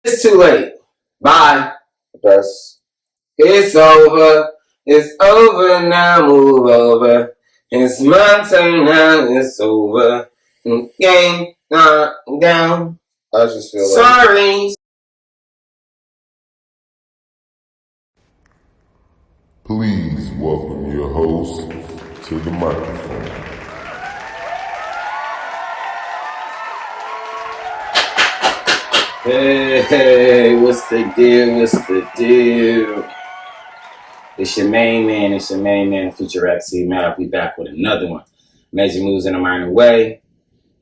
It's too late. Bye. That's it's over. It's over now. Move over. It's my turn now. It's over. Game not down. I just feel sorry. Please welcome your host to the microphone. Hey, what's the deal? What's the deal? It's your main man, Future XC Map. We back with another one. Major moves in a minor way.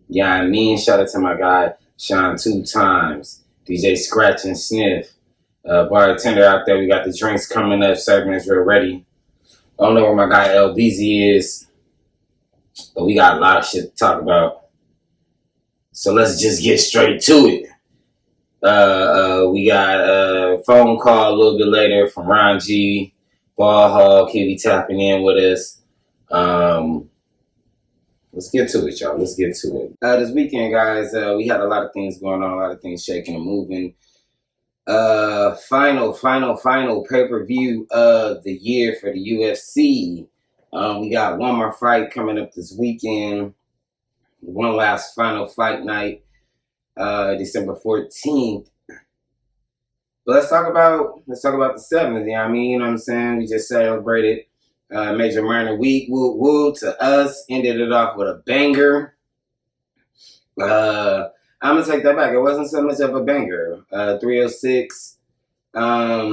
Yeah, I mean, shout out to my guy, Sean 2 times. DJ Scratch and Sniff. Bartender out there, we got the drinks coming up, segments real ready. I don't know where my guy LBZ is, but we got a lot of shit to talk about. So let's just get straight to it. We got a phone call a little bit later from Ron G. Ball Hog, he'll be tapping in with us. Let's get to it, y'all. Let's get to it. This weekend, guys, we had a lot of things going on, a lot of things shaking and moving. Final pay-per-view of the year for the UFC. We got one more fight coming up this weekend. One last final fight night, December 14th. But let's talk about the 7th. Yeah, I mean, you know what I'm saying? We just celebrated Major Minor Week. Woo to us. Ended it off with a banger. I'm gonna take that back. It wasn't so much of a banger. 306. I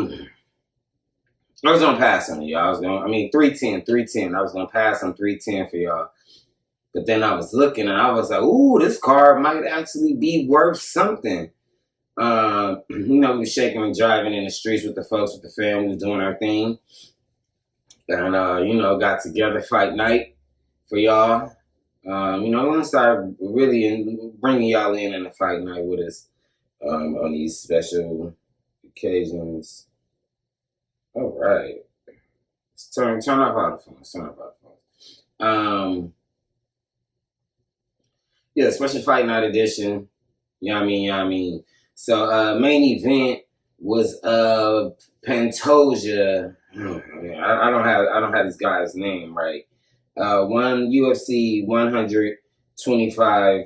was gonna pass on y'all. 310. I was gonna pass on 310 for y'all. But then I was looking and I was like, ooh, this card might actually be worth something. We were shaking and driving in the streets with the folks, with the family, doing our thing. And, got together fight night for y'all. We're going to start really bringing y'all in the fight night with us on these special occasions. All right. Let's turn off all the phones. Yeah, special fight night edition. You know what I mean? So main event was Pantoja. I don't have this guy's name right. One UFC 125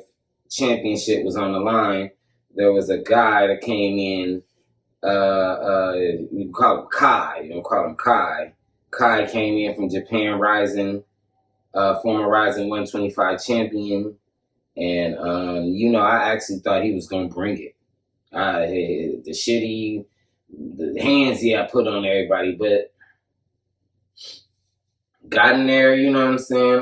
championship was on the line. There was a guy that came in. We call him Kai. You don't call him Kai. Kai came in from Japan Rising, former Rising 125 champion, and I actually thought he was gonna bring it. The hands he had put on everybody, but got in there, you know what I'm saying?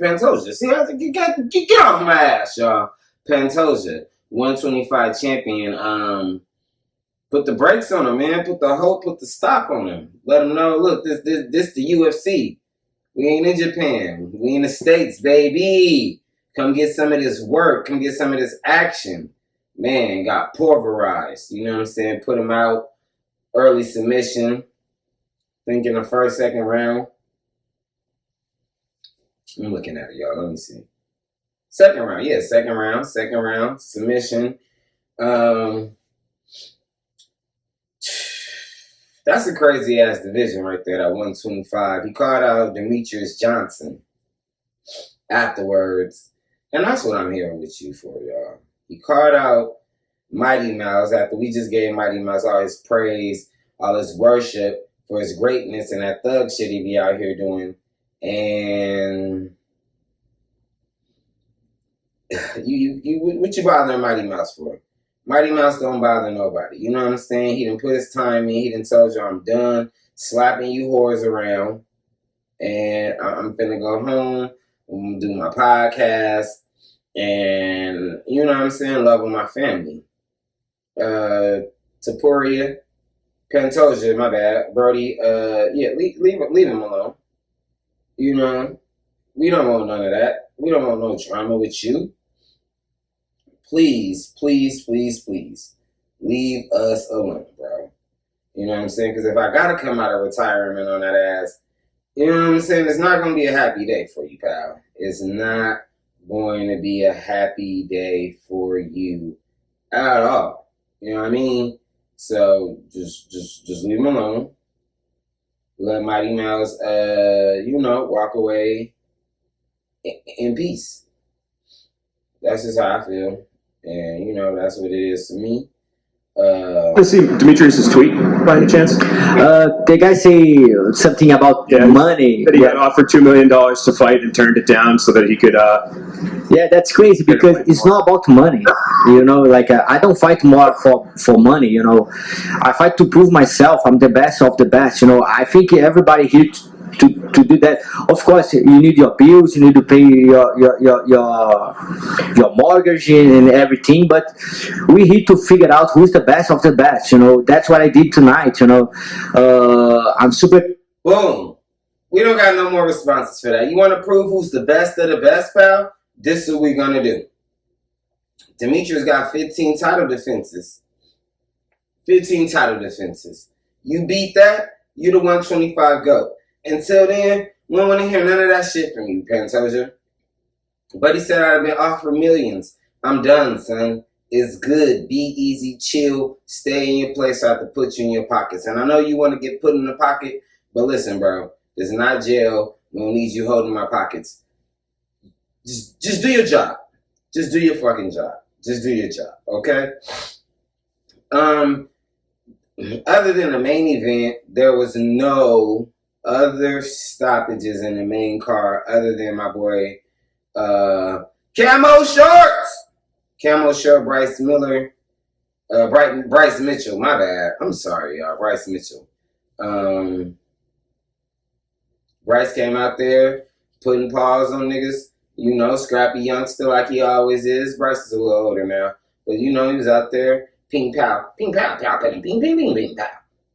Pantoja. See, I have to get off my ass, y'all. Pantoja, 125 champion. Put the brakes on him, man. Put the stop on him. Let him know, look, this the UFC. We ain't in Japan. We in the States, baby. Come get some of this work. Come get some of this action. Man, got pulverized. You know what I'm saying? Put him out. Early submission. Think in the first, second round. I'm looking at it, y'all. Let me see. Second round. Submission. That's a crazy ass division right there, that 125. He called out Demetrius Johnson afterwards. And that's what I'm here with you for, y'all. He called out Mighty Mouse after we just gave Mighty Mouse all his praise, all his worship for his greatness and that thug shit he be out here doing. And what you bothering Mighty Mouse for? Mighty Mouse don't bother nobody. You know what I'm saying? He done put his time in. He done told you I'm done slapping you whores around. And I'm finna go home. I'm gonna do my podcast. And, you know what I'm saying? Love with my family. Tapuria, Pantoja, my bad. Brody, leave him alone. You know, we don't want none of that. We don't want no drama with you. Please, leave us alone, bro. You know what I'm saying? Because if I gotta come out of retirement on that ass, you know what I'm saying? It's not gonna be a happy day for you, pal. It's not going to be a happy day for you at all. You know what I mean? So just leave him alone. Let Mighty Mouse, walk away in peace. That's just how I feel, and that's what it is to me. I see Demetrius's tweet by any chance? The guy say something about money. That he had offered $2 million to fight and turned it down so that he could. Yeah, that's crazy because it's not about money. I don't fight more for money. I fight to prove myself. I'm the best of the best. I think everybody here to do that. Of course, you need your bills. You need to pay your mortgage and everything. But we need to figure out who's the best of the best. That's what I did tonight. I'm super. Boom. We don't got no more responses for that. You want to prove who's the best of the best, pal? This is what we're going to do. Demetrius got 15 title defenses. 15 title defenses. You beat that, you the 125 GOAT. Until then, we don't want to hear none of that shit from you, Pantoja. But he said I'd been offered millions. I'm done, son. It's good. Be easy, chill, stay in your place so I have to put you in your pockets. And I know you want to get put in the pocket, but listen, bro. This is not jail. We don't need you holding my pockets. Just do your job. Just do your fucking job. Just do your job, okay? Other than the main event, there was no other stoppages in the main card other than my boy Camo Shorts. Camo Short Bryce Miller. Bryce Mitchell, my bad. I'm sorry, y'all. Bryce Mitchell. Bryce came out there putting paws on niggas. Scrappy youngster like he always is. Bryce is a little older now. But he was out there ping pow, ping pow, pow, ping, ping, ping, ping, ping, pow.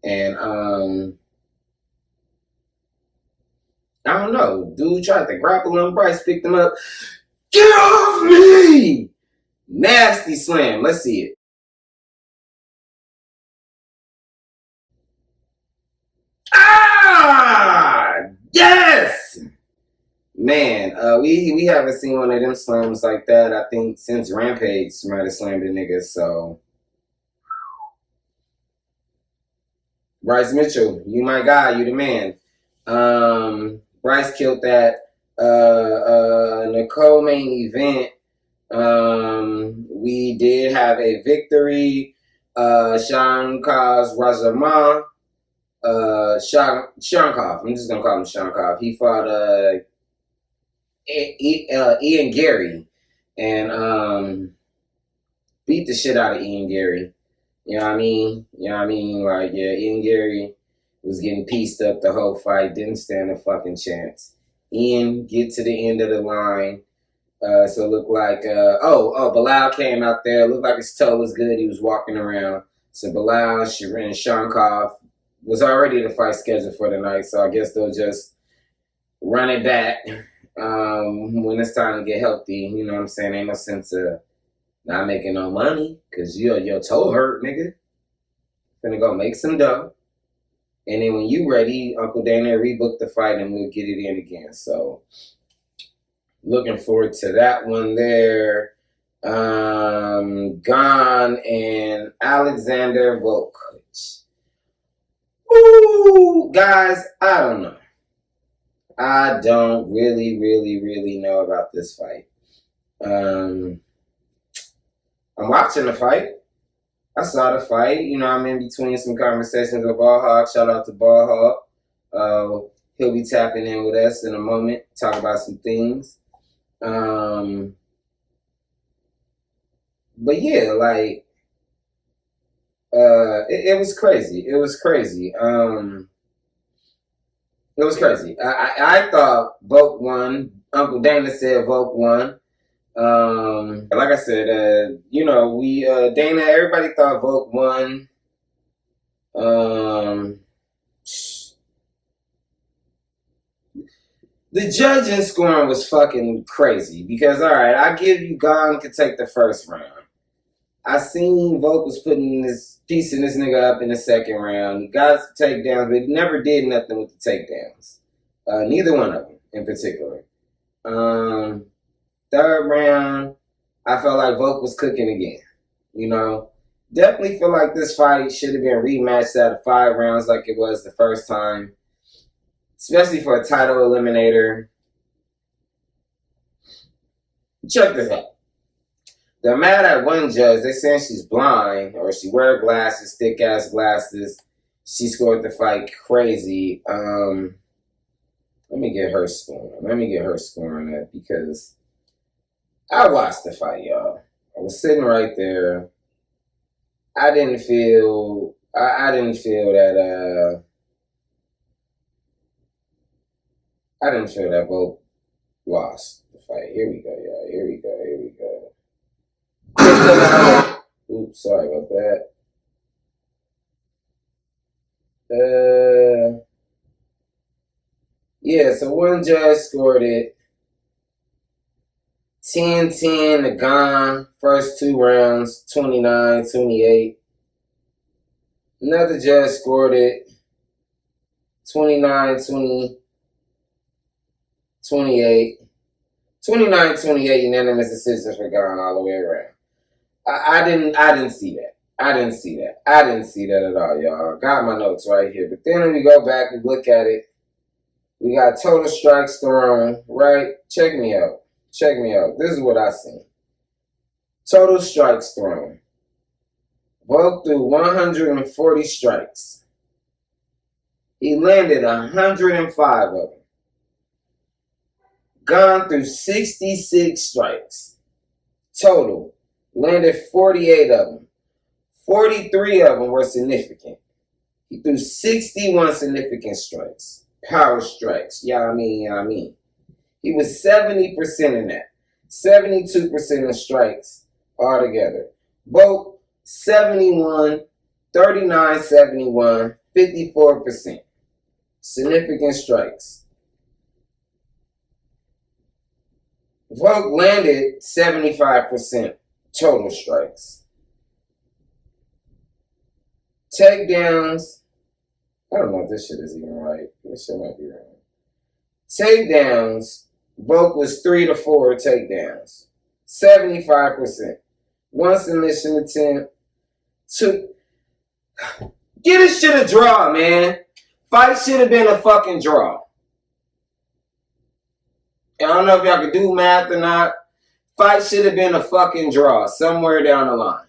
And I don't know. Dude tried to grapple him. Bryce picked him up. Get off me! Nasty slam. Let's see it. Ah! Yes! Man, we haven't seen one of them slams like that, I think, since Rampage might have slammed a nigga, so. Bryce Mitchell, you my guy, you the man. Bryce killed that Nicole main event. We did have a victory. Shankar Rajaman. Shankar. I'm just gonna call him Shankar. He fought Ian Gary and beat the shit out of Ian Gary. You know what I mean? Like, yeah, Ian Gary was getting pieced up the whole fight, didn't stand a fucking chance. Ian get to the end of the line. So it looked like Bilal came out there, looked like his toe was good, he was walking around. So Bilal, Shirin, Shankar was already the fight scheduled for the night, so I guess they'll just run it back when it's time to get healthy. You know what I'm saying? Ain't no sense of not making no money because your toe hurt, nigga. Finna go make some dough. And then when you ready, Uncle Dana rebook the fight and we'll get it in again. So looking forward to that one there. Gon and Alexander Volkovich. Ooh, guys, I don't know. I don't really know about this fight. I'm watching the fight. I saw the fight. I'm in between some conversations with Ball Hawk. Shout out to Ball Hawk. He'll be tapping in with us in a moment. Talk about some things. But yeah, like, it was crazy. It was crazy. It was crazy. I thought Volk won. Uncle Dana said Volk won. Like I said, Dana, everybody thought Volk won. The judging scoring was fucking crazy because, all right, I give you Gon could take the first round. I seen Volk was putting this piecing this nigga up in the second round. He got some takedowns, but he never did nothing with the takedowns. Neither one of them in particular. Third round, I felt like Volk was cooking again. Definitely feel like this fight should have been rematched out of 5 rounds like it was the first time. Especially for a title eliminator. Check this out. They're mad at one judge. They're saying she's blind or she wears glasses, thick ass glasses. She scored the fight crazy. Let me get her scoring. Let me get her scoring that because I watched the fight, y'all. I was sitting right there. I didn't feel that Volk lost the fight. Here we go, y'all. Here we go. Here we go. Oops, sorry about that. Yeah, so one judge scored it 10-10 to Gone. First 2 rounds, 29-28. Another judge scored it 29-20. 28. 29-28 unanimous decision for Gone all the way around. I didn't see that. I didn't see that at all, y'all. Got my notes right here. But then when we go back and look at it, we got total strikes thrown, right? Check me out. Check me out. This is what I seen. Total strikes thrown. Volk threw 140 strikes. He landed 105 of them. Gone through 66 strikes. Total. Landed 48 of them. 43 of them were significant. He threw 61 significant strikes. Power strikes. Y'all mean. He was 70% in that. 72% of strikes altogether. Both 71, 39, 71, 54%. Significant strikes. Volk landed 75% total strikes. Takedowns. I don't know if this shit is even right. This shit might be wrong. Takedowns. Volk was 3 to 4 takedowns. 75%. One submission attempt. Get this shit a draw, man. Fight should have been a fucking draw. I don't know if y'all can do math or not. Fight should have been a fucking draw somewhere down the line.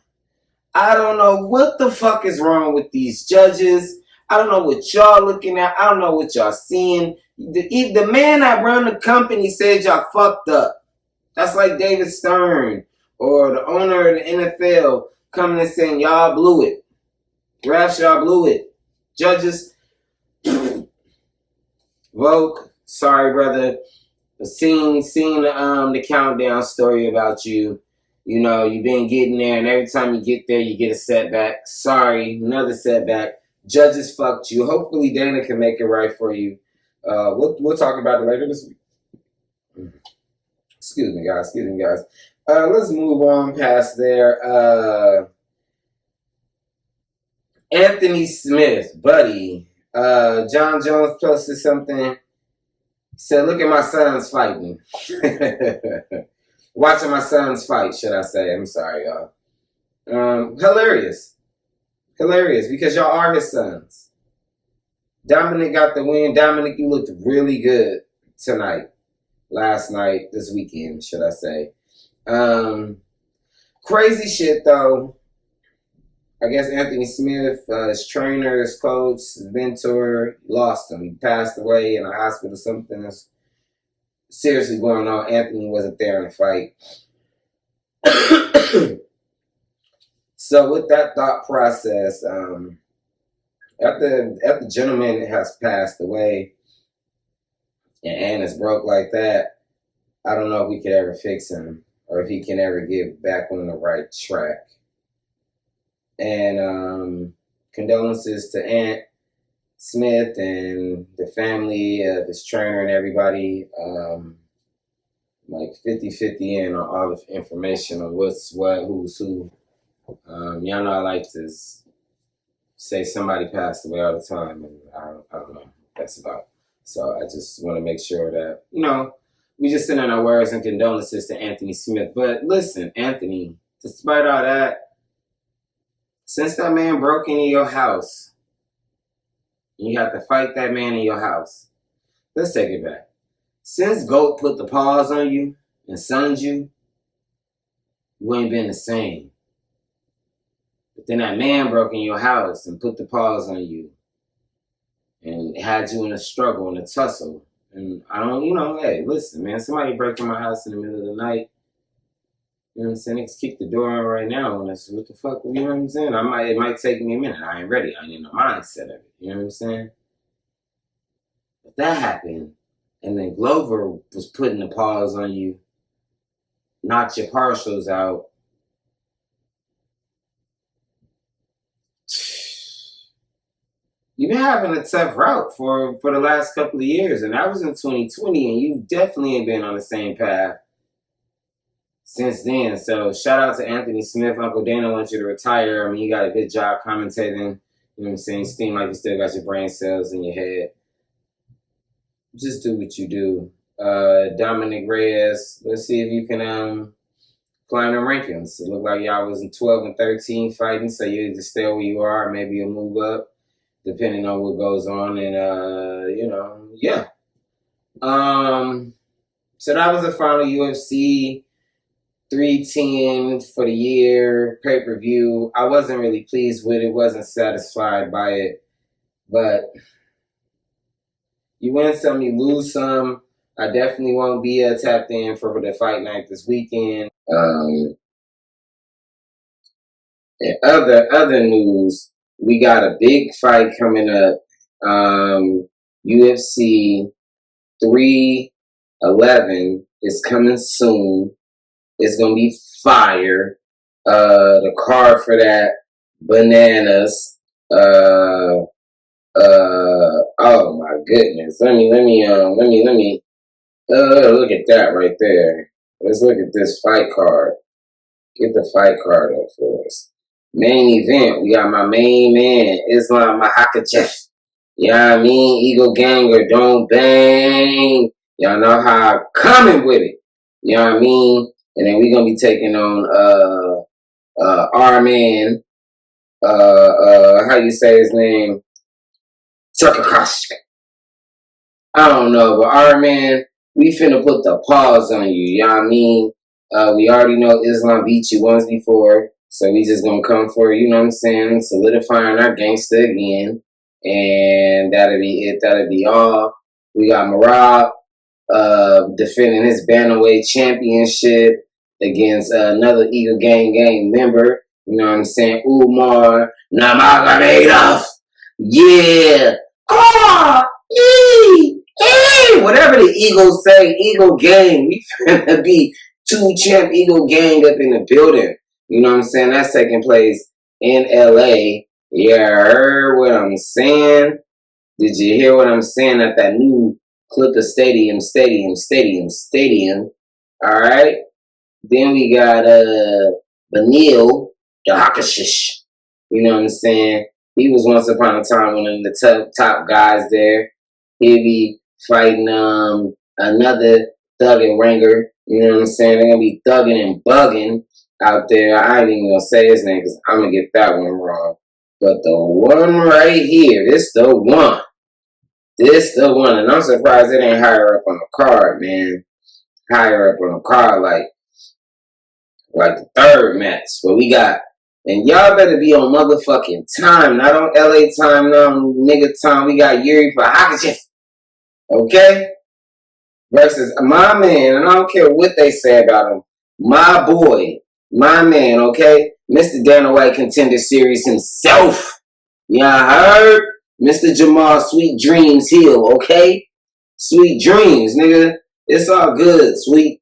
I don't know what the fuck is wrong with these judges. I don't know what y'all looking at. I don't know what y'all seeing. The man that run the company said y'all fucked up. That's like David Stern or the owner of the NFL coming and saying y'all blew it. Refs, y'all blew it. Judges, Volk, sorry brother. Seeing the countdown story about you. You know, you've been getting there, and every time you get there, you get a setback. Sorry, another setback. Judges fucked you. Hopefully Dana can make it right for you. We'll talk about it later this week. Excuse me, guys. Let's move on past there. Anthony Smith, buddy. John Jones posted something. He said, look at my sons fighting. Watching my sons fight, should I say. I'm sorry, y'all. Hilarious. Hilarious, because y'all are his sons. Dominic got the win. Dominic, you looked really good tonight. Last night, this weekend, should I say. Crazy shit, though. I guess Anthony Smith, his trainer, his coach, his mentor, lost him. He passed away in a hospital. Something that's seriously going on. Anthony wasn't there in the fight. So with that thought process, after the gentleman has passed away and is broke like that, I don't know if we could ever fix him or if he can ever get back on the right track. And condolences to Ant Smith and the family of his trainer and everybody. Like 50-50 in on all the information on what's what, who's who. Y'all know I like to say somebody passed away all the time, and I don't know what that's about. So I just want to make sure that, we just send in our words and condolences to Anthony Smith. But listen, Anthony, despite all that, Since that man broke into your house, you have to fight that man in your house. Let's take it back. Since Goat put the paws on you and sunned you, you ain't been the same. But then that man broke in your house and put the paws on you and had you in a struggle and a tussle. And I don't, hey, listen, man, somebody break in my house in the middle of the night. You know what I'm saying? Niggas kick the door in right now, and that's what the fuck, you know what I'm saying? It might take me a minute. I ain't ready. I ain't in the mindset of it. You know what I'm saying? But that happened, and then Glover was putting the paws on you, knocked your partials out. You've been having a tough route for the last couple of years, and that was in 2020, and you definitely ain't been on the same path since then. So shout out to Anthony Smith. Uncle Dana wants you to retire. I mean, you got a good job commentating. You know what I'm saying? You seem like you still got your brain cells in your head. Just do what you do. Dominic Reyes, let's see if you can climb the rankings. It looked like y'all was in 12 and 13 fighting, so you either stay where you are, maybe you'll move up, depending on what goes on. And, yeah. So that was the final UFC 310 for the year pay-per-view. I wasn't really pleased with it, wasn't satisfied by it, but you win some, you lose some. I definitely won't be tapped in for the fight night this weekend. And other news, we got a big fight coming up. UFC 311 is coming soon. It's gonna be fire. The card for that, bananas. Oh my goodness. Let me look at that right there. Let's look at this fight card. Get the fight card up for us. Main event, we got my main man, Islam Makhachev. You know what I mean? Eagle Ganger, don't bang. Y'all know how I'm coming with it. You know what I mean? And then we're gonna be taking on our man, how you say his name? Turkakash. I don't know, but our man, we finna put the paws on you. You know what I mean? We already know Islam beat you once before, so we just gonna come for, you know what I'm saying, solidifying our gangster again. And that'll be it. That'll be all. We got Marab defending his bantamweight championship against another Eagle Gang member. You know what I'm saying? Umar Nurmagomedov. Yeah. Ah! Hey! Whatever the Eagles say, Eagle Gang. We finna be 2-champ Eagle Gang up in the building. You know what I'm saying? That's taking place in LA. Yeah, heard what I'm saying? Did you hear what I'm saying at that new Clipper Stadium? Alright? Then we got Benil Dahakashish. You know what I'm saying? He was once upon a time one of the top guys there. He'll be fighting another thugging ringer. You know what I'm saying? They're gonna be thugging and bugging out there. I ain't even gonna say his name because I'm gonna get that one wrong. But the one right here, this the one. This the one. And I'm surprised it ain't higher up on the card, man. Higher up on the card, like the third match. But we got, and y'all better be on motherfucking time, not on LA time, not on nigga time. We got Yuri Prohaskachev, okay? Versus my man, and I don't care what they say about him, my boy, my man, okay? Mr. Dana White Contender Series himself. Y'all heard? Mr. JAMAL Sweet Dreams Hill, okay? Sweet Dreams, nigga. It's all good, sweet.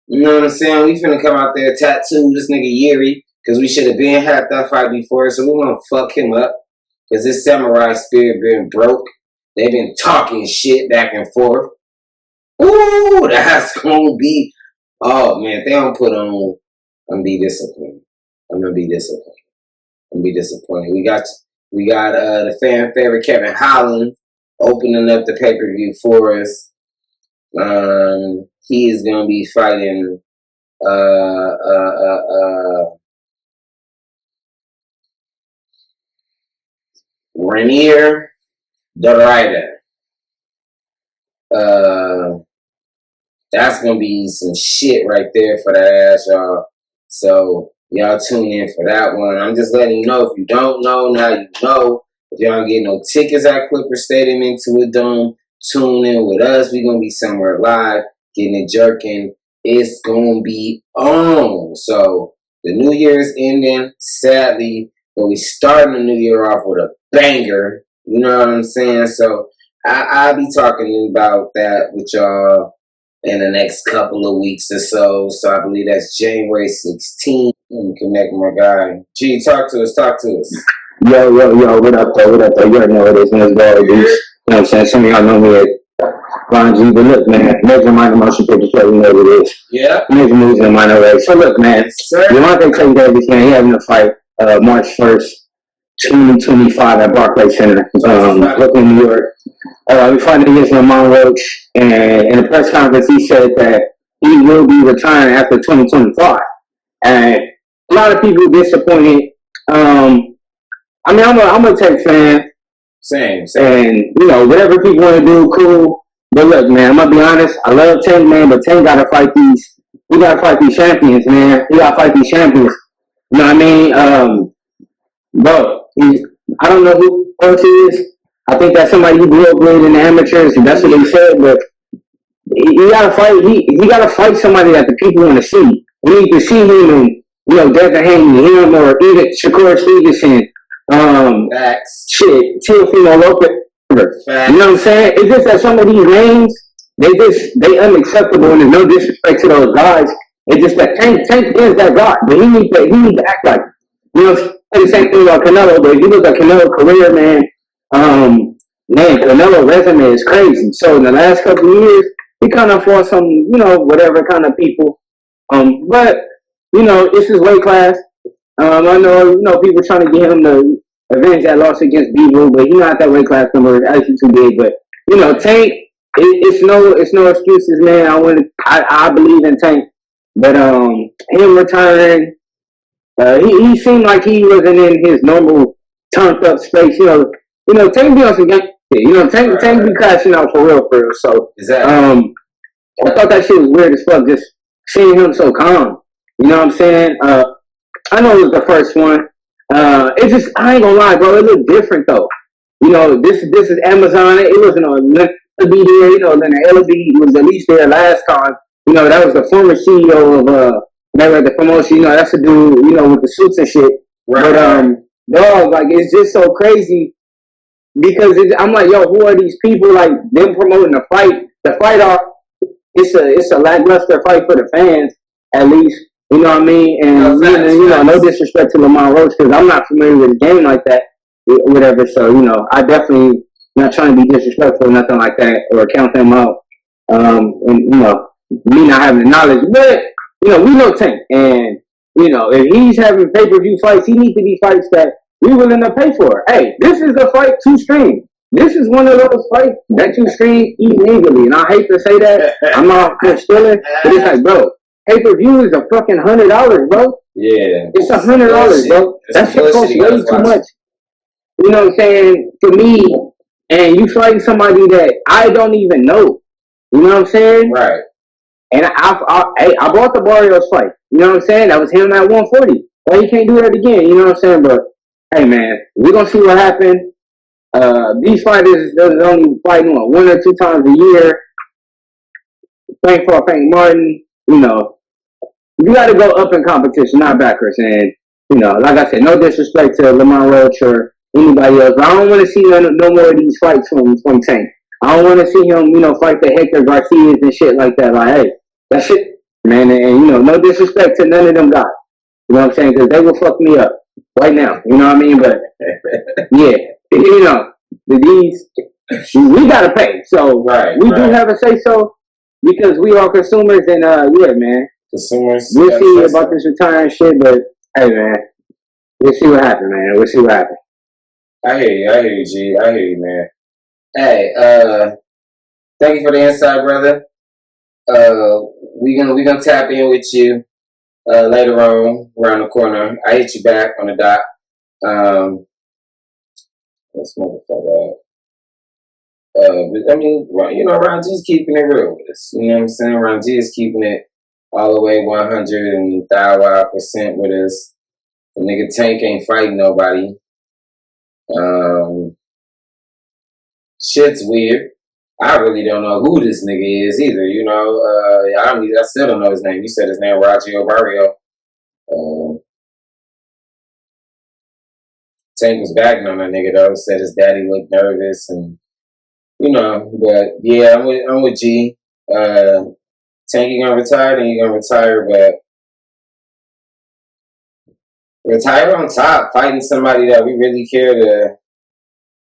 You know what I'm saying? We finna come out there tattoo this nigga Yuri, because we should have been had that fight before, so we gonna fuck him up. Because this samurai spirit been broke. They been talking shit back and forth. Ooh, that's gonna be, oh man, if they don't put on, I'm gonna be disappointed. We got the fan favorite Kevin Holland opening up the pay-per-view for us. He is gonna be fighting Rainier the Writer. That's gonna be some shit right there for that ass, y'all. So y'all tune in for that one. I'm just letting you know, if you don't know, now you know. If y'all don't get no tickets at Clipper Stadium into a dome, tune in with us. We're gonna be somewhere live, getting it jerking. It's gonna be on. So the new year is ending, sadly, but we starting the new year off with a banger. You know what I'm saying? So I'll be talking about that with y'all in the next couple of weeks or so. So I believe that's January 16th. Let me connect with my guy. G, talk to us. Yo, what up, though? What up, though? You already know what it is, man. It's Lola, you know what I'm saying? Some of y'all know me as Ron G, but look, man, major minor motion picture show, you know what it is. Yeah. Major moves in the minor way. So look, man, Devontae Clay Davis, man, he having a fight March 1st, 2025 at Barclays Center, Brooklyn, New York. We fighting against Lamont Roach, and in a press conference, he said that he will be retiring after 2025. And a lot of people disappointed. I mean, I'm a Tech fan. Same. And, you know, whatever people want to do, cool. But look, man, I'm going to be honest. I love Tank, man, but Tank got to fight these. We got to fight these champions, man. We got to fight these champions. You know what I mean? Bro, I don't know who else he is. I think that's somebody who grew up with in the amateurs. That's what they said, but he got to fight. He got to fight somebody that the people want to see. We need to see him and, you know, Devin Haney, him, or even Shakur Stevenson. Shit, Teofimo Lopez. You know what I'm saying? It's just that some of these names, they unacceptable, and there's no disrespect to those guys. It's just that Tank is that guy, but he needs to act like, you know, the same thing about Canelo. But if you look at Canelo's career, man, Canelo's resume is crazy. So in the last couple of years, he kind of fought some, you know, whatever kind of people. But you know, it's his weight class. I know, you know, people trying to get him to avenge that loss against Bebo, but he's not that weight class number. Actually, too big. But you know, Tank, it's no excuses, man. I believe in Tank, but him retiring, he seemed like he wasn't in his normal turned up space. You know, Tank be on some game. You know, Tank be crashing out for real. So Exactly. I thought that shit was weird as fuck. Just seeing him so calm. You know what I'm saying? I know it was the first one. It's just, I ain't gonna lie, bro. It looked different though. You know, this is Amazon. It wasn't on be there. You know, then the LB was at least there last time. You know, that was the former CEO of the promotion. You know, that's the dude. You know, with the suits and shit. Right. But dog, like, it's just so crazy because I'm like, yo, who are these people? Like, them promoting the fight. The fight off. It's a lackluster fight for the fans, at least. You know what I mean? And, you know, no disrespect to Lamont Roach, because I'm not familiar with the game like that, whatever. So, you know, I definitely not trying to be disrespectful or nothing like that, or count them out. And, you know, me not having the knowledge. But, you know, we know Tank. And, you know, if he's having pay-per-view fights, he needs to be fights that we willing to pay for. Hey, this is a fight to stream. This is one of those fights that you stream illegally. And I hate to say that. I'm not stealing. But it's like, bro, pay-per-view is a fucking $100, bro. Yeah. It's $100, bro. That shit costs way too much. You know what I'm saying? For me, and you fighting somebody that I don't even know. You know what I'm saying? Right. And I bought the Barrios fight. You know what I'm saying? That was him at 140. Well, he can't do that again. You know what I'm saying? But, hey, man, we're going to see what happens. These fighters, they're only fighting one or two times a year. Frank Martin, you know, you got to go up in competition, not backwards. And, you know, like I said, no disrespect to Lamont Roach or anybody else. But I don't want to see no more of these fights from Tank. I don't want to see him, you know, fight the Hector Garcias and shit like that. Like, hey, that shit, man. And, you know, no disrespect to none of them guys. You know what I'm saying? Because they will fuck me up right now. You know what I mean? But, yeah, you know, we got to pay. So we do have a say-so because we are consumers. And, yeah, man. Consumers. We'll see about this retiring shit, but hey, man, we'll see what happens, man. We'll see what happens. I hear you, G. I hear you, man. Hey, thank you for the insight, brother. We gonna tap in with you later on around the corner. I hit you back on the dot. this motherfucker up. But I mean, you know, Ron G's keeping it real with us. You know what I'm saying? Ron G is keeping it all the way 100% with us. The nigga Tank ain't fighting nobody. Shit's weird. I really don't know who this nigga is either. You know, I still don't know his name. You said his name, Roger Barrio. Tank was bagging on that nigga though. Said his daddy looked nervous, and you know. But yeah, I'm with G. Tank, you gonna retire? Then you gonna retire, but retire on top, fighting somebody that we really care to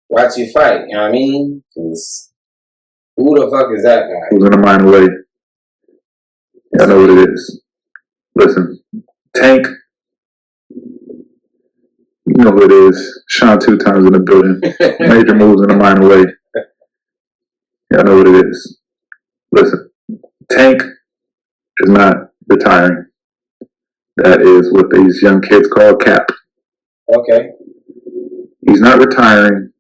watch you fight. You know what I mean? Because who the fuck is that guy? Who's in the mind way? I know what it is. Listen, Tank, you know who it is. Sean 2 times in the building. Major moves in the mind way. I know what it is. Listen, Tank is not retiring. That is what these young kids call cap. Okay. He's not retiring.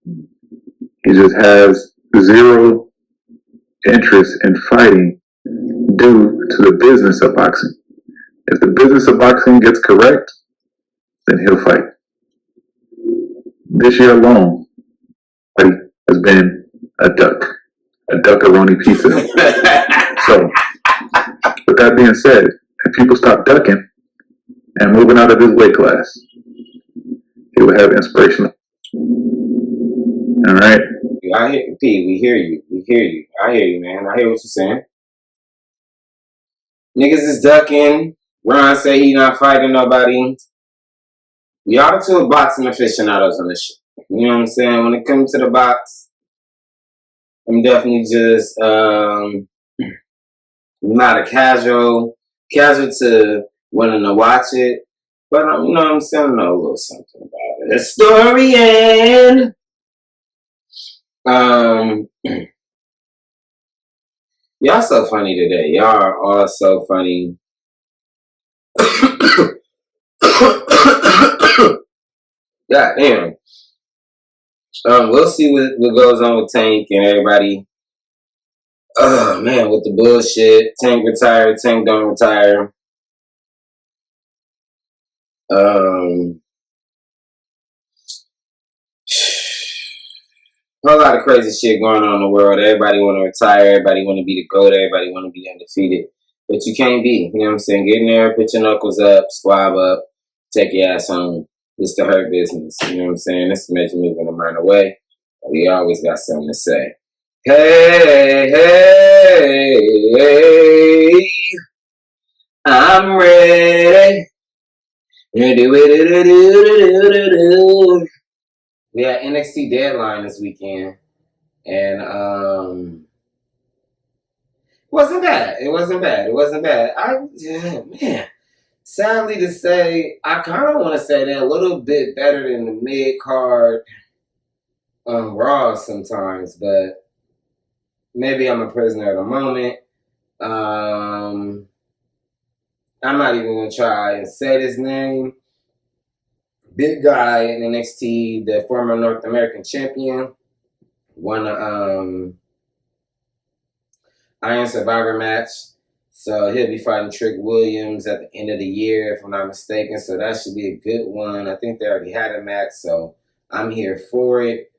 He just has zero interest in fighting due to the business of boxing. If the business of boxing gets correct, then he'll fight. This year alone, he has been a duckaroni pizza. So, with that being said, if people stop ducking and moving out of his weight class, he will have inspiration. All right? I hear P. We hear you. We hear you. I hear you, man. I hear what you're saying. Niggas is ducking. Ron say he not fighting nobody. Y'all two boxing aficionados on this shit. You know what I'm saying? When it comes to the box, I'm definitely just not a casual to wanting to watch it. But you know what I'm saying? I know a little something about it. Historian. Y'all so funny today. Y'all are all so funny. God damn. We'll see what goes on with Tank and everybody. Oh man, with the bullshit. Tank retired, Tank don't retire. A whole lot of crazy shit going on in the world. Everybody want to retire. Everybody want to be the GOAT. Everybody want to be undefeated. But you can't be. You know what I'm saying? Get in there, put your knuckles up, squab up, take your ass home. It's the hurt business. You know what I'm saying? This is Major Move in a Minor Way. We always got something to say. Hey, hey, hey. I'm ready. We had NXT Deadline this weekend. And it wasn't bad. It wasn't bad. Man. Sadly to say, I kind of want to say they're a little bit better than the mid card on Raw sometimes, but maybe I'm a prisoner of the moment. I'm not even gonna try and say his name. Big guy in NXT, the former North American champion, won a Iron Survivor match. So he'll be fighting Trick Williams at the end of the year, if I'm not mistaken. So that should be a good one. I think they already had a match, so I'm here for it.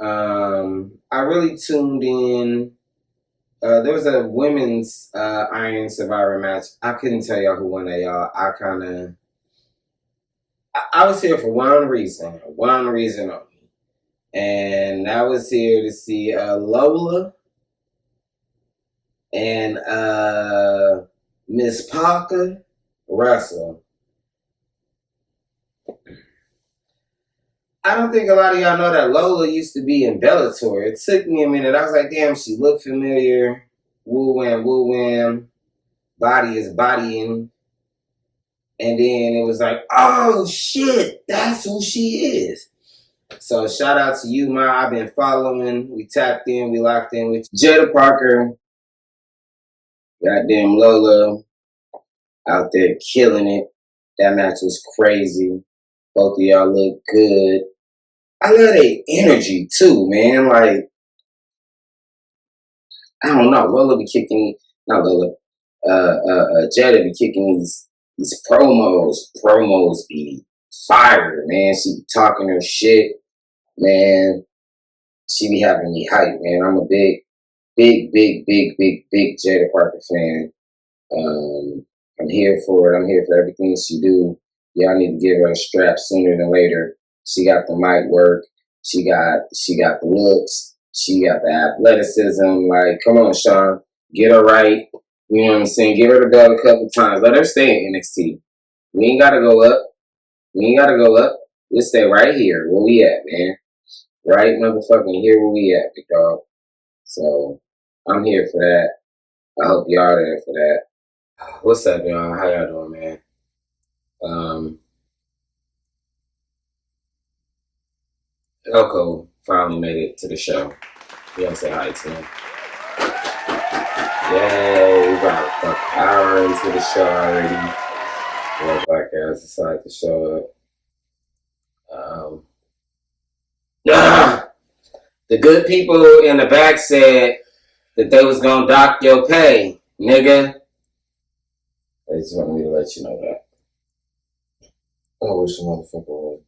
I really tuned in. There was a women's Iron Survivor match. I couldn't tell y'all who won that, y'all. I was here for one reason only. And I was here to see Lola and Miss Parker wrestle. I don't think a lot of y'all know that Lola used to be in Bellator. It took me a minute. I was like, damn, she looked familiar. Woo wham. Body is bodying. And then it was like, oh shit, that's who she is. So shout out to you, Ma. I've been following. We tapped in. We locked in with Jada Parker. Goddamn Lola out there killing it. That match was crazy. Both of y'all look good. I love their energy too, man. Like, I don't know. Lola be kicking, not Lola, Jada be kicking these promos. Promos be fire, man. She be talking her shit, man. She be having me hype, man. I'm a big Jada Parker fan. I'm here for it. I'm here for everything she do. Y'all need to give her a strap sooner than later. She got the mic work. She got the looks. She got the athleticism. Like, come on, Sean, get her right. You know what I'm saying? Give her the belt a couple times. Let her stay in NXT. We ain't gotta go up. We ain't gotta go up. Let's stay right here. Where we at, man? Right, motherfucking here where we at, big dog. So I'm here for that. I hope y'all are there for that. What's up, y'all? How y'all doing, man? Elko finally made it to the show. You gotta say hi to him. Yay, we got a fucking hour into the show already. Well, black guys decided to show up. The good people in the back said that they was gonna dock your pay, nigga. They just wanted me to let you know that. I wish a motherfucker would.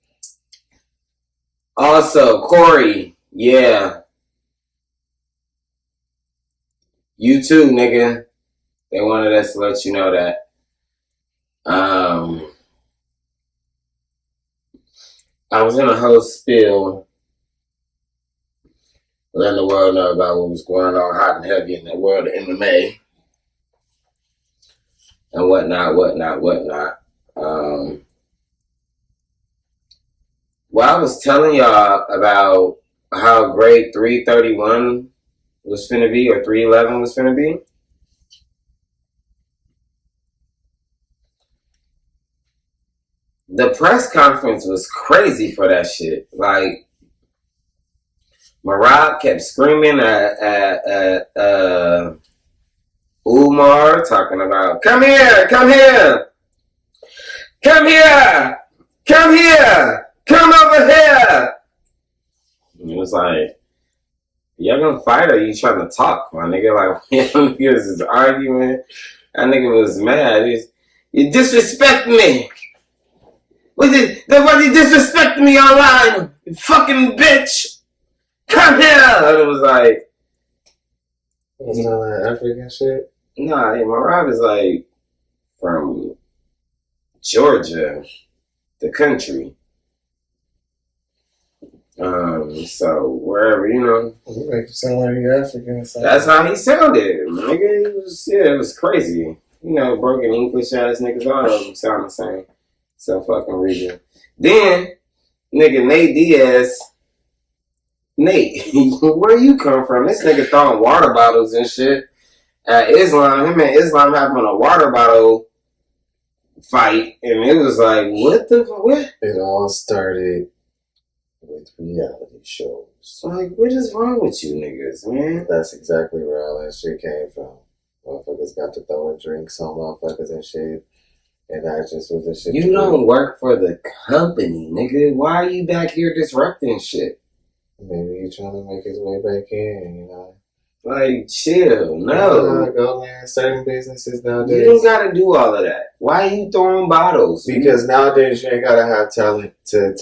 Also, Corey, yeah. You too, nigga. They wanted us to let you know that. I was in a whole spiel letting the world know about what was going on hot and heavy in the world of MMA. And whatnot. Well, I was telling y'all about how great 331 was finna be, or 311 was finna be. The press conference was crazy for that shit. Like, Marab kept screaming at Umar, talking about, come here, come here, come here, come here, come over here. And it was like, y'all gonna fight or are you trying to talk, my nigga? Like, niggas is arguing. That nigga was mad. You disrespect me. Why you disrespect me online? You fucking bitch. Come here. And it was like, Wasn't all that African shit? nah, Marab is like from Georgia, the country. So wherever, you know. You make him sound like you're African or something. That's how he sounded, nigga. It was crazy. You know, broken English ass niggas, all of them sound the same. So fucking reason. Then, nigga, Nate Diaz. Nate, where you come from? This nigga throwing water bottles and shit at Islam. Him and Islam having a water bottle fight, and it was like, what? It all started with reality shows. Like, what is wrong with you niggas, man? That's exactly where all that shit came from. Motherfuckers got to throwing drinks on motherfuckers and shit. And that just was the shit. You don't work for the company, nigga. Why are you back here disrupting shit? Maybe he's trying to make his way back in, you know? Like, chill. No. Go in certain businesses nowadays. You don't gotta do all of that. Why are you throwing bottles? Because nowadays you ain't gotta have talent to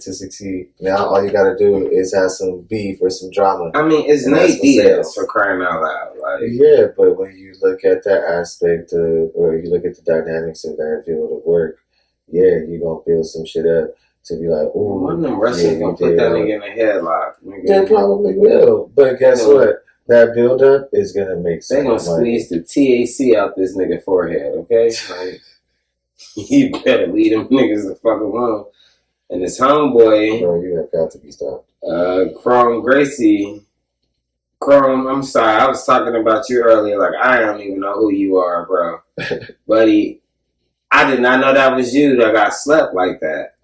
succeed. Now all you gotta do is have some beef or some drama. I mean, it's Nate Diaz for crying out loud. Like, yeah, but when you look at that aspect of, or you look at the dynamics of that field of work, yeah, you're gonna build some shit up to be like, ooh, one of them Russians gonna put that nigga in a headlock. Nigga. They probably will. But guess what? That build up is gonna make sense. They gonna squeeze the TAC out this nigga forehead, okay? Like, you better leave them niggas the fuck alone. And this homeboy, bro, you have got to be stopped. Chrome Gracie. Chrome, I'm sorry, I was talking about you earlier. Like, I don't even know who you are, bro. Buddy, I did not know that was you that got slept like that.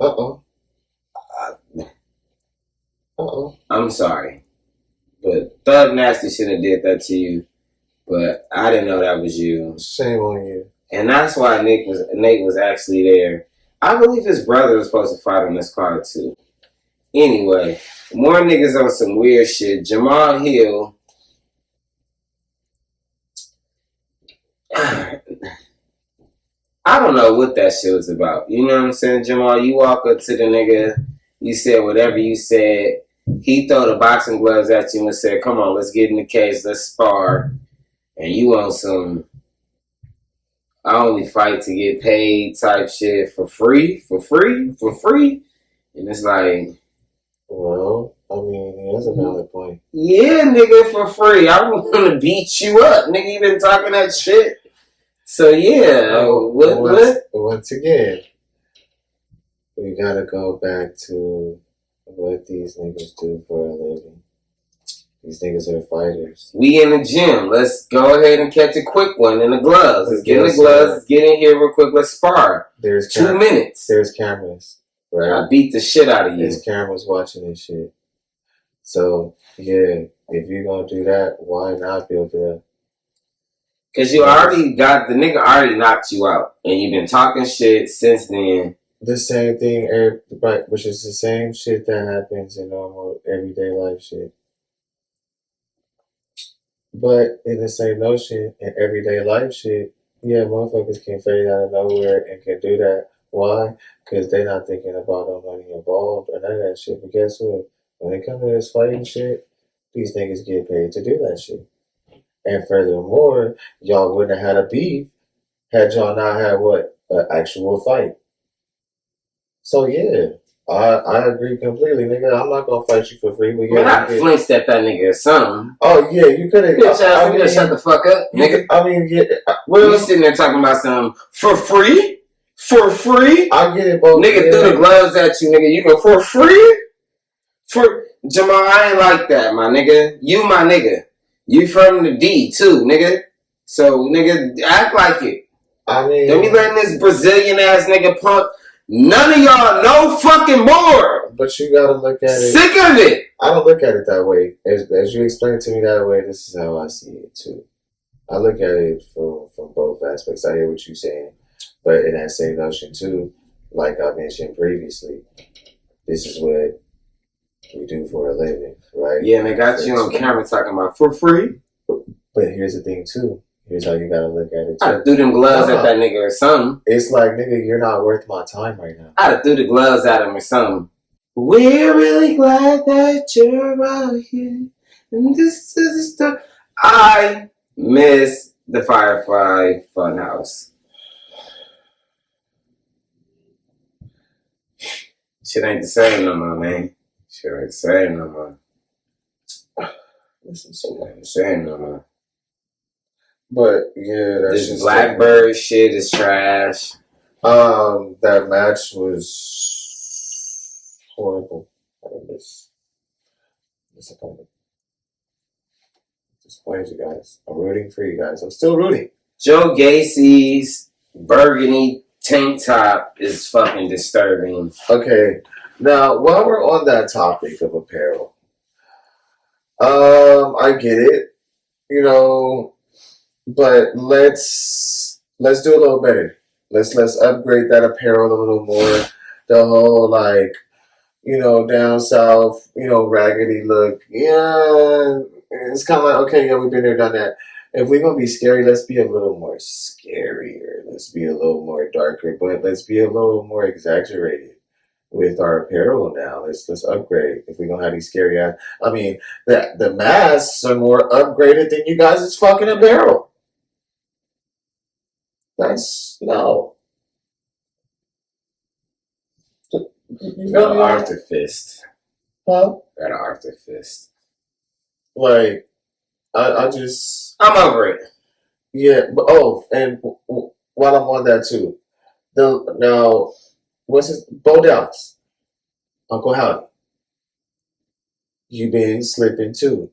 I'm sorry. But Thug Nasty shouldn't have did that to you. But I didn't know that was you. Shame on you. And that's why Nate was actually there. I believe his brother was supposed to fight on this card too. Anyway, more niggas on some weird shit. Jamal Hill. I don't know what that shit was about. You know what I'm saying, Jamal? You walk up to the nigga, you said whatever you said. He throw the boxing gloves at you and said, come on, let's get in the cage, let's spar. And you on some, I only fight to get paid type shit for free. And it's like, Well, I mean, that's a valid point. yeah, nigga, for free. I want to beat you up. Nigga, you been talking that shit. So, yeah. Once again, we gotta go back to what these niggas do for a living. These niggas are fighters. We in the gym. Let's go ahead and catch a quick one in the gloves. Let's get in the gloves. Let's get in here real quick. Let's spar. There's 2 minutes. There's cameras, right? I beat the shit out of you. There's cameras watching this shit. So, yeah, if you're gonna do that, why not build it up? Because you already got, the nigga already knocked you out. And you've been talking shit since then. The same thing, right, which is the same shit that happens in normal everyday life shit. But in the same notion, in everyday life shit, yeah, motherfuckers can fade out of nowhere and can do that. Why? Because they're not thinking about no money involved or none of that shit. But guess what? When it comes to this fighting shit, these niggas get paid to do that shit. And furthermore, y'all wouldn't have had a beef had y'all not had what? An actual fight. So yeah, I agree completely, nigga. I'm not gonna fight you for free. But yeah, Man, I flinched at that nigga or something. Oh yeah, you could have. Bitch ass nigga, shut the fuck up, nigga. I mean, yeah. Well, you sitting there talking about something for free? For free? I get it, both. Nigga threw the gloves at you, nigga. You go for free? For Jamal, I ain't like that, my nigga. You my nigga. You from the D too, nigga. So, nigga, act like it. I mean, don't be letting this Brazilian ass nigga punk. None of y'all no fucking more. But you gotta look at it. Sick of it. I don't look at it that way. As you explained to me that way, this is how I see it too. I look at it from both aspects. I hear what you're saying, but in that same notion too, like I mentioned previously, this is what we do for a living, right? Yeah, and they got you on camera talking about for free. But here's the thing too. Here's how you gotta look at it too. I'd have threw them gloves at that nigga or something. It's like, nigga, you're not worth my time right now. I'd have threw the gloves at him or something. We're really glad that you're out here. And this is the stuff. I miss the Firefly Funhouse. Shit ain't the same no more, man. Shit ain't the same no more. Listen, so Shit ain't the same no more. But yeah, that's this Blackbird shit is trash. That match was horrible. I was disappointed. Disappointed, you guys. I'm rooting for you guys. I'm still rooting. Joe Gacy's burgundy tank top is fucking disturbing. Okay, now while we're on that topic of apparel, I get it, you know. But let's do a little better. Let's upgrade that apparel a little more. The whole down south, raggedy look. Yeah, it's kind of like, okay, yeah, we've been there, done that. If we're gonna be scary, let's be a little more scarier. Let's be a little more darker, but let's be a little more exaggerated with our apparel now. Let's upgrade. If we're gonna have these scary ass, I mean, the masks are more upgraded than you guys' fucking apparel. That's no. You Got an Arthur fist. Huh? Got an Arthur fist. Like, I'm over it. Yeah, but and while I'm on that too, now what's his Bo Dallas, Uncle Howdy? You been slipping too.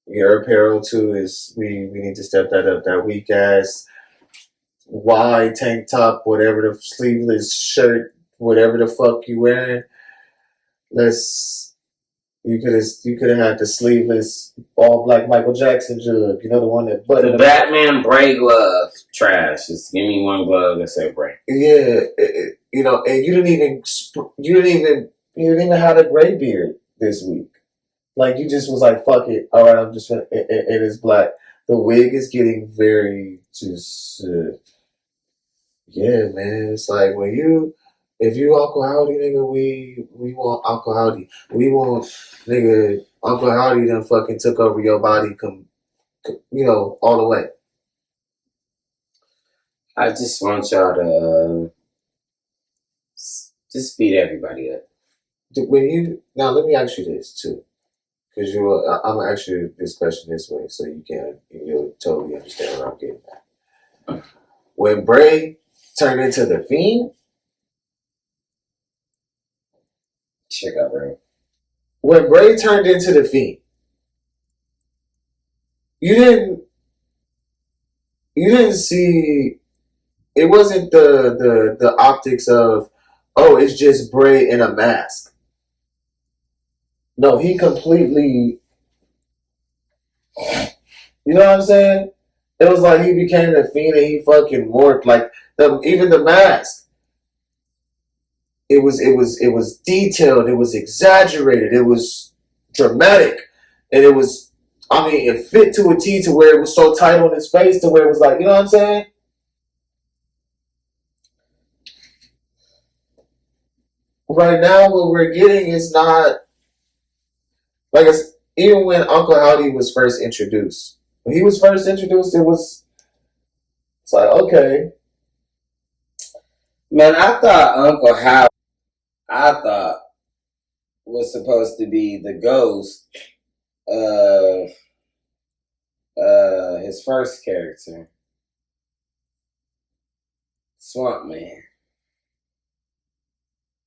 Your apparel too is we need to step that up. That weak ass wide tank top, whatever the sleeveless shirt, whatever the fuck you wearing. You could have had the sleeveless all black Michael Jackson jug. You know, the one that buttoned. The Batman Bray glove, trash. Just give me one glove that say Bray. Yeah, and you didn't even You didn't even have a gray beard this week. Like you just was like, fuck it. All right, I'm just gonna. It is black. The wig is getting very just. Yeah, man. It's like when you, if you Uncle Howdy, nigga, we want Uncle Howdy. We want nigga Uncle Howdy done fucking took over your body, all the way. I just want y'all to just beat everybody up. When you now, let me ask you this too, because I'm gonna ask you this question this way, so you'll totally understand what I'm getting at. When Bray turned into the Fiend, Check out, bro. when Bray turned into the Fiend, you didn't see. It wasn't the optics of, oh, it's just Bray in a mask. No, he completely. You know what I'm saying? It was like he became the Fiend and he fucking morphed. Like even the mask. It was detailed. It was exaggerated. It was dramatic, and it was. I mean, it fit to a T to where it was so tight on his face to where it was like, you know what I'm saying? Right now, what we're getting is not like even when Uncle Howdy was first introduced. When he was first introduced, it's like, okay. Man, I thought Uncle Howard, was supposed to be the ghost of his first character, Swamp Man.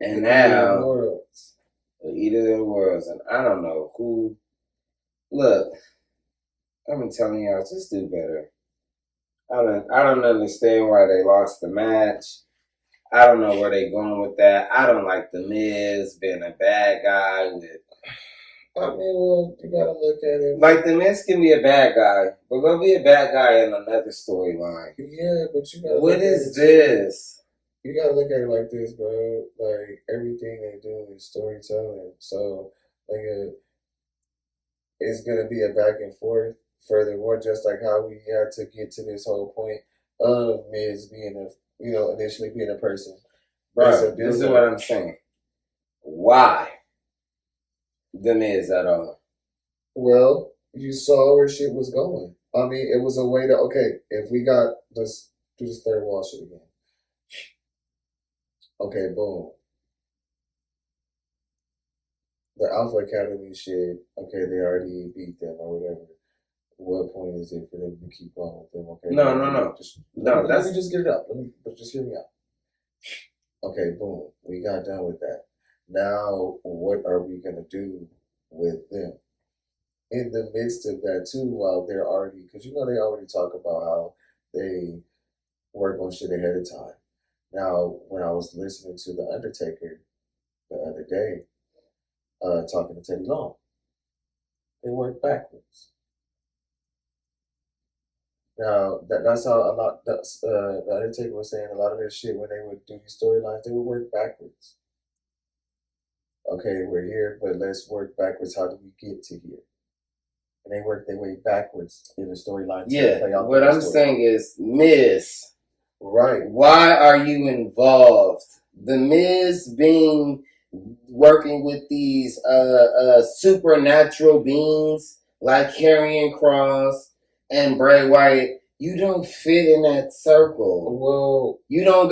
And now, the Eater of the Worlds, and I don't know who. Look, I've been telling y'all, just do better. I don't understand why they lost the match. I don't know where they going with that. I don't like The Miz being a bad guy with. I mean, well, you gotta look at it. Like, The Miz can be a bad guy, but go be a bad guy in another storyline. Yeah, but you gotta. What is this? You gotta look at it like this, bro. Like everything they do is storytelling. So, like, it's gonna be a back and forth. Furthermore, just like how we had to get to this whole point of Miz being initially being a person. Bro, this is what I'm saying. Why The Miz at all? Well, you saw where shit was going. I mean, it was a way to, okay, let's do this third wall shit again. Okay, boom. The Alpha Academy shit, okay, they already beat them or whatever. What point is it for them to keep going with them? Okay. No. Let me just get it up. But just hear me out. Okay, boom. We got done with that. Now, what are we gonna do with them? In the midst of that too, while they're already, because they already talk about how they work on shit ahead of time. Now, when I was listening to The Undertaker the other day, talking to Teddy Long, they work backwards. Now, that's how a lot, The Undertaker was saying a lot of their shit when they would do these storylines, they would work backwards. Okay, we're here, but let's work backwards. How do we get to here? And they work their way backwards in the storyline. Yeah, what I'm saying is, Miz. Right. Why are you involved? The Miz working with these supernatural beings like Karrion Kross and Bray Wyatt. You don't fit in that circle. Well, you don't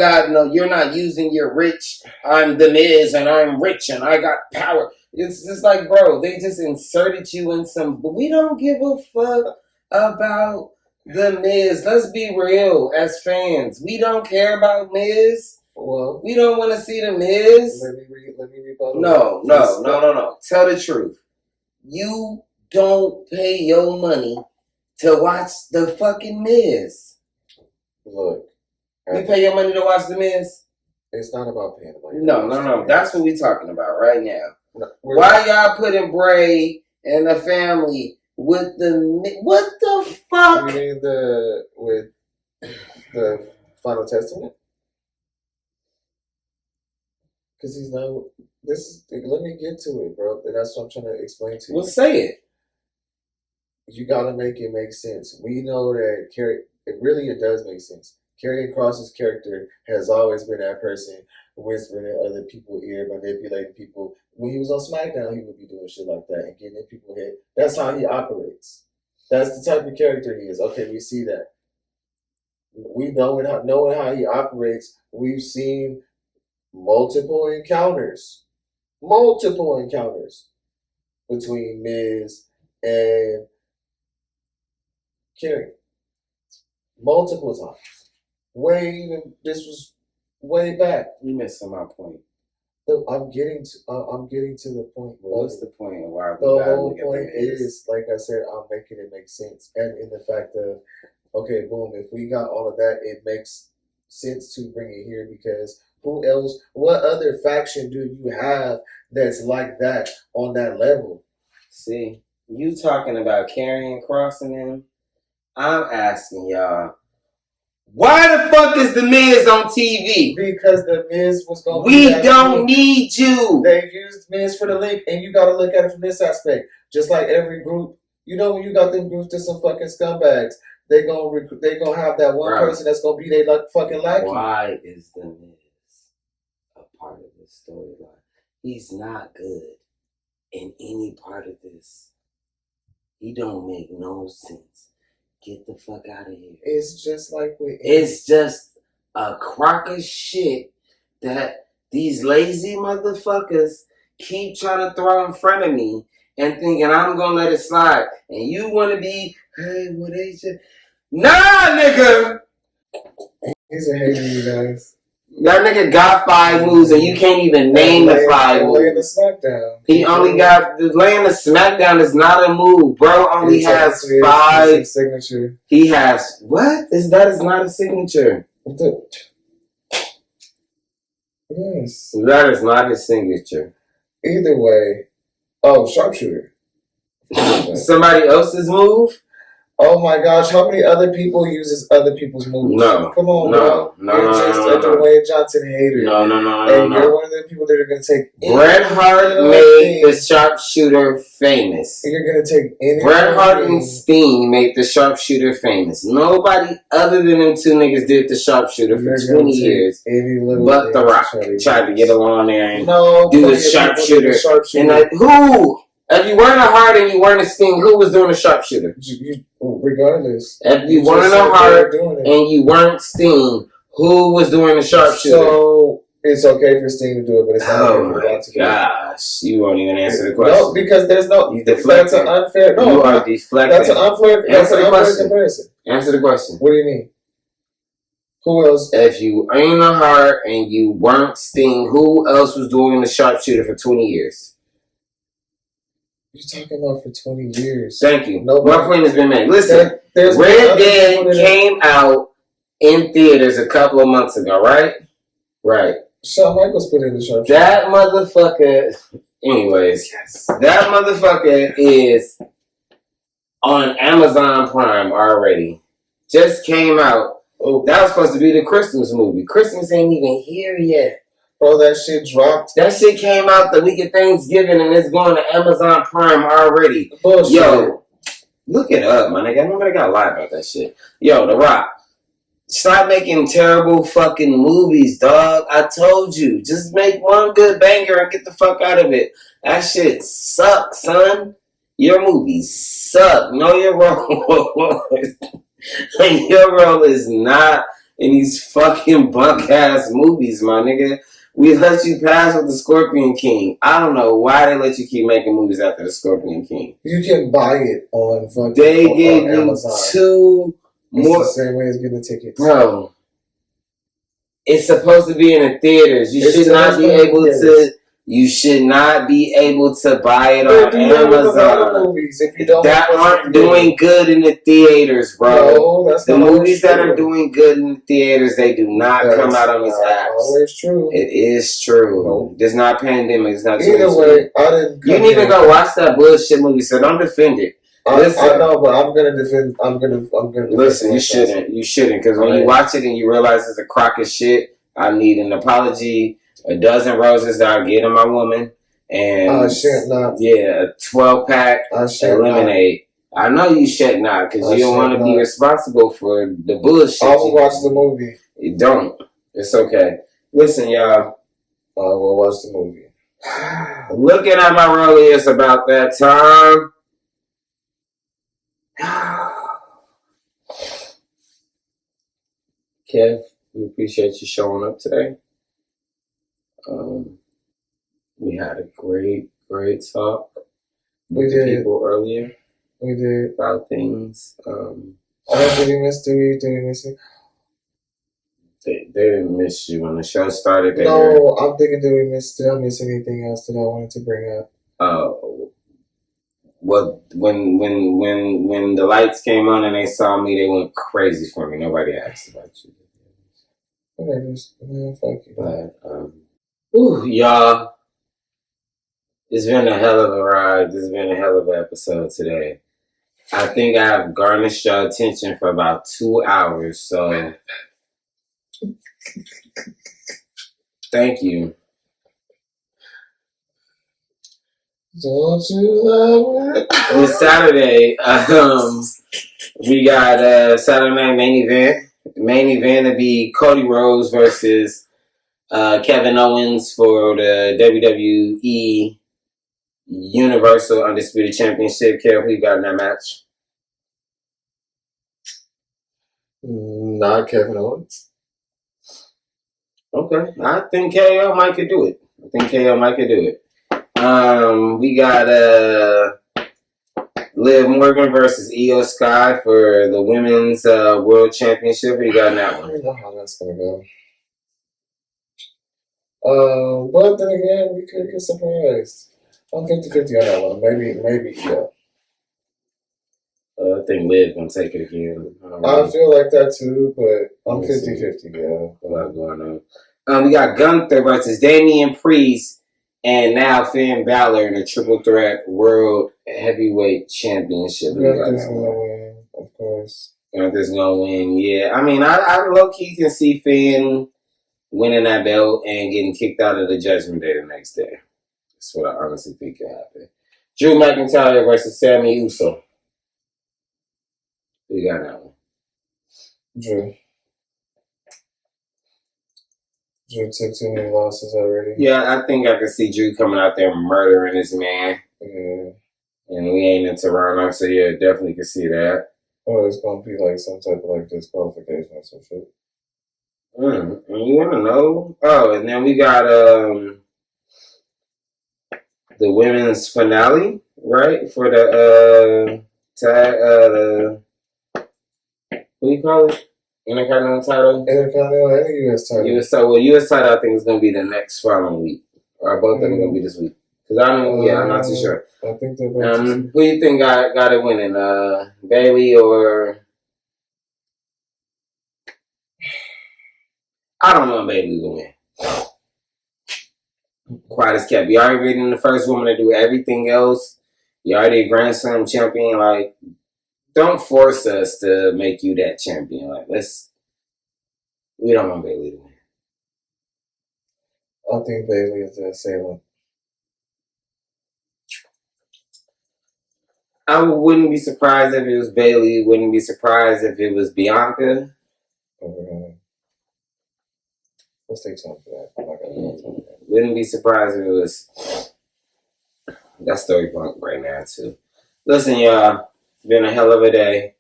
you're not using your rich, I'm the Miz and I'm rich and I got power. It's just like, bro, they just inserted you in but we don't give a fuck about the Miz. Let's be real as fans. We don't care about Miz. Well, we don't want to see the Miz. Let me rebuttal. No. Tell the truth. You don't pay your money to watch the fucking Miz. Look. You pay your money to watch the Miz? It's not about paying the money. No. That's what we talking about right now. No, why y'all putting Bray and the family with what the fuck? You mean with the Final Testament? Because he's not. Let me get to it, bro. And that's what I'm trying to explain to you. Well, say it. You gotta make it make sense. We know that it does make sense. Karrion Cross's character has always been that person whispering in other people's ear, manipulating people. When he was on SmackDown, he would be doing shit like that and getting in people's head. That's how he operates. That's the type of character he is. Okay, we see that. We knowing how he operates, we've seen multiple encounters between Miz and Karrion. Multiple times. This was way back. You missing my point. I'm getting to the point. What's the point? Why the whole point is, like I said, I'm making it make sense. And in the fact of, okay, boom, if we got all of that, it makes sense to bring it here because who else, what other faction do you have that's like that on that level? See, you talking about Karrion Kross and him? I'm asking y'all, why the fuck is The Miz on TV? Because The Miz was going to We don't need you. They used Miz for the link, and you got to look at it from this aspect. Just like every group, you know, when you got them groups to some fucking scumbags, they gonna have that one person that's gonna be they fucking lackey. Why is The Miz a part of this storyline? He's not good in any part of this. He don't make no sense. Get the fuck out of here. It's just like it's just a crock of shit that these lazy motherfuckers keep trying to throw in front of me and thinking I'm gonna let it slide. And you wanna be, hey, what they just... Nah, nigga! He's a hater, you guys. That nigga got 5 moves and you can't even name the 5 moves. Laying the SmackDown. He only got laying the SmackDown is not a move. Bro only has 5 signature. He has what? That is not a signature. Yes. That is not his signature. Either way. Oh, sharpshooter. Somebody else's move? Oh my gosh, how many other people uses other people's moves? No. Come on, no, bro. No, You're just a Dwayne Johnson hater. No. And you're one of the people that are going to take... Bret Hart made the sharpshooter famous. You're going to take any... Bret Hart and Sting made the sharpshooter famous. Nobody other than them 2 niggas did the sharpshooter for 20 years. But The Rock tried to get along there and do the sharpshooter. And like, who? If you weren't a Hart and you weren't a Sting, who was doing the sharpshooter? Regardless. If you weren't a Hart and you weren't Sting, who was doing the sharpshooter? So it's okay for Sting to do it, but it's not okay for Rock to do it. Gosh, you won't even answer the question. No, because there's no... You deflecting. That's an unfair... No, you are deflecting. That's an unfair comparison. Answer the question. What do you mean? Who else? If you ain't a Hart and you weren't Sting, who else was doing the sharpshooter for 20 years? You're talking about for 20 years. Thank you. Nobody, my point has been made. Listen, Red Dead came out in theaters a couple of months ago, right? Right. Shawn Michaels put in the sharpshooter. That motherfucker... Anyways, yes. That motherfucker is on Amazon Prime already. Just came out. Oh, that was supposed to be the Christmas movie. Christmas ain't even here yet. Bro, that shit dropped. That shit came out the week of Thanksgiving and it's going to Amazon Prime already. Bullshit. Yo, look it up, my nigga. Nobody gotta lie about that shit. Yo, The Rock. Stop making terrible fucking movies, dog. I told you. Just make one good banger and get the fuck out of it. That shit sucks, son. Your movies suck. Know your role. And your role is not in these fucking bunk-ass movies, my nigga. We let you pass with the Scorpion King. I don't know why they let you keep making movies after the Scorpion King. You can buy it on fucking They gave you Amazon. 2 more. It's the same way as getting tickets. Bro, it's supposed to be in the theaters. You should not be able to. You should not be able to buy it on Amazon. Movies if you don't that aren't doing good in the theaters, bro. No, that's the movies that are doing good in the theaters, they do not come out on these apps. Always true. It is true. No. There's not pandemic. It's not. Either way, I didn't. You didn't even go watch that bullshit movie, so don't defend it. I know, but I'm gonna defend. I'm gonna. Listen, you shouldn't. You shouldn't, because when you watch it and you realize it's a crock of shit, I need an apology. a dozen roses that I'll get to my woman, and I shit not. yeah, a 12-pack I of shit not. lemonade. I know you should not, because I you don't want to should be not. responsible for the bullshit. I will watch the movie. You don't. It's okay. Listen, y'all. I will watch the movie. Looking at my rollie, it's about that time. Kev, we appreciate you showing up today. We had a great talk We with the did. people earlier We did. about things. Did we miss you? They didn't miss you when the show started. No, I'm thinking, did I miss anything else that I wanted to bring up? Well, when the lights came on and they saw me, they went crazy for me. Nobody asked about you. Okay, man, fuck you. But, y'all, it's been a hell of a ride. This has been a hell of an episode today. I think I have garnished your attention for about 2 hours, so thank you. Don't you love it? This Saturday, we got Saturday night main event. Main event to be Cody Rhodes versus Kevin Owens for the WWE Universal Undisputed Championship. Kev, who you got in that match? Not Kevin Owens. Okay, I think KO might could do it. We got Liv Morgan versus Io Sky for the Women's World Championship. Who you got in that I one? don't know how that's gonna go. But then again, we could get surprised. I'm 50-50 on that one. Maybe, yeah. I think Liv gonna take it again. I feel like that too, but I'm 50-50, yeah. A lot going on. We got Gunther versus Damian Priest, and now Finn Balor in a triple threat World Heavyweight Championship. Gunther's gonna win, of course. Gunther's gonna win, yeah. I mean, I low key can see Finn winning that belt and getting kicked out of the Judgment Day the next day. That's what I honestly think could happen. Drew McIntyre versus Sami Uso. Who you got that one? Drew took too many losses already. Yeah, I think I can see Drew coming out there murdering this man. Yeah. And we ain't in Toronto, so yeah, definitely can see that. Or it's gonna be like some type of like disqualification or some shit. And you wanna know? Oh, and then we got the women's finale, right? For the tag what do you call it? Intercontinental title? Intercontinental and US title. US title I think is gonna be the next following week. Or both of them gonna be this week. Cause I'm not too sure. I think they're both who do you think got it winning? Bailey or I don't know if Bailey will win. Quiet as kept. You already been the first woman to do everything else. You already a Grand Slam champion. Like, don't force us to make you that champion. Like, we don't want Bailey to win. I think Bailey is the assailant. I wouldn't be surprised if it was Bailey. Wouldn't be surprised if it was Bianca. Let's take time for that. I'm not gonna Wouldn't be surprised if it was that story punk right now too. Listen, y'all, it's been a hell of a day.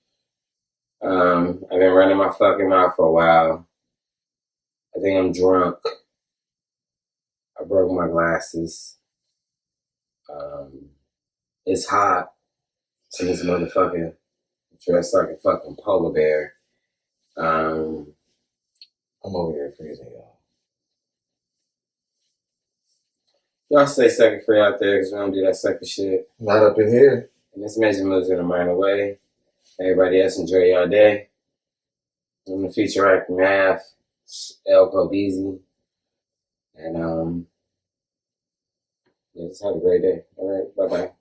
I've been running my fucking mouth for a while. I think I'm drunk. I broke my glasses. It's hot. So this motherfucking dressed like a fucking polar bear. I'm over here freezing, y'all. Y'all stay sucker free out there because we don't do that sucker shit. Not up in here. And this major moves in a minor way. Everybody else enjoy y'all day. I'm the feature actor Math, El Kobeezy. And just have a great day. All right, bye-bye.